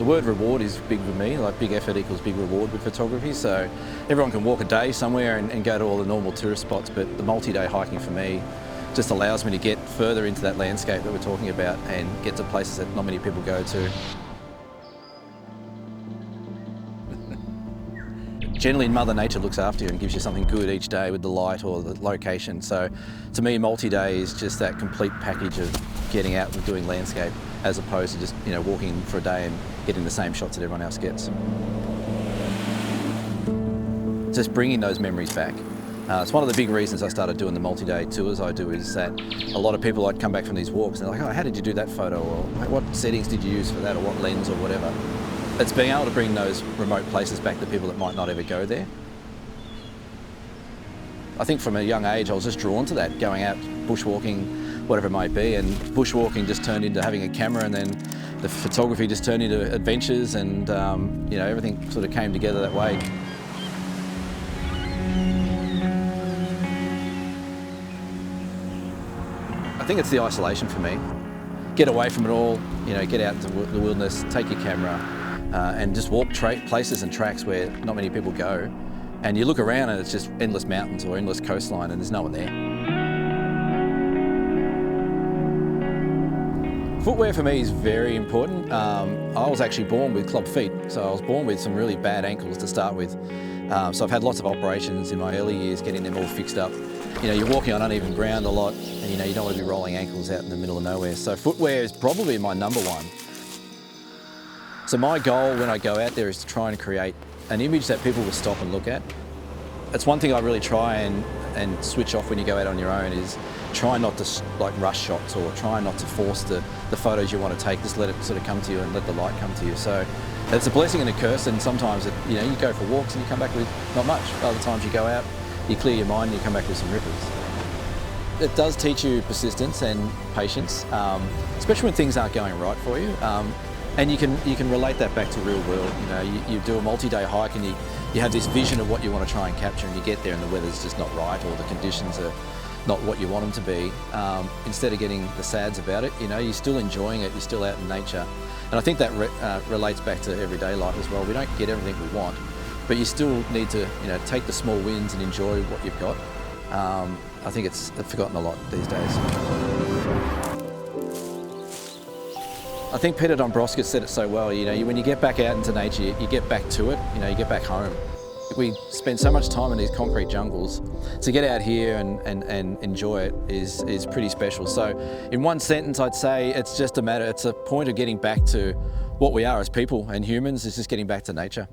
The word reward is big for me, like big effort equals big reward with photography. So everyone can walk a day somewhere and go to all the normal tourist spots, but the multi-day hiking for me just allows me to get further into that landscape that we're talking about and get to places that not many people go to. Generally, Mother Nature looks after you and gives you something good each day with the light or the location. So to me, multi-day is just that complete package of getting out and doing landscape as opposed to just walking for a day and getting the same shots that everyone else gets. Just bringing those memories back. It's one of the big reasons I started doing the multi-day tours I do is that a lot of people I'd come back from these walks and they're like, oh, how did you do that photo? Or what settings did you use for that? Or what lens or whatever. It's being able to bring those remote places back to people that might not ever go there. I think from a young age I was just drawn to that, going out bushwalking, whatever it might be, and bushwalking just turned into having a camera, and then the photography just turned into adventures, and everything sort of came together that way. I think it's the isolation for me. Get away from it all, get out into the wilderness, take your camera, and just walk places and tracks where not many people go. And you look around and it's just endless mountains or endless coastline and there's no one there. Footwear for me is very important. I was actually born with club feet, so I was born with some really bad ankles to start with. So I've had lots of operations in my early years getting them all fixed up. You're walking on uneven ground a lot and you don't want to be rolling ankles out in the middle of nowhere. So footwear is probably my number one. So my goal when I go out there is to try and create an image that people will stop and look at. It's one thing I really try and switch off when you go out on your own is try not to rush shots or try not to force the photos you want to take, just let it sort of come to you and let the light come to you. So it's a blessing and a curse, and sometimes you go for walks and you come back with not much. Other times you go out, you clear your mind and you come back with some rippers. It does teach you persistence and patience, especially when things aren't going right for you. And you can relate that back to real world. You do a multi-day hike and you have this vision of what you want to try and capture, and you get there and the weather's just not right or the conditions are not what you want them to be. Instead of getting the sads about it, you're still enjoying it, you're still out in nature. And I think that relates back to everyday life as well. We don't get everything we want, but you still need to take the small wins and enjoy what you've got. I think it's forgotten a lot these days. I think Peter Dombrovskis said it so well, when you get back out into nature, you get back to it, you get back home. We spend so much time in these concrete jungles. To get out here and enjoy it is pretty special. So in one sentence, I'd say it's a point of getting back to what we are as people and humans, is just getting back to nature.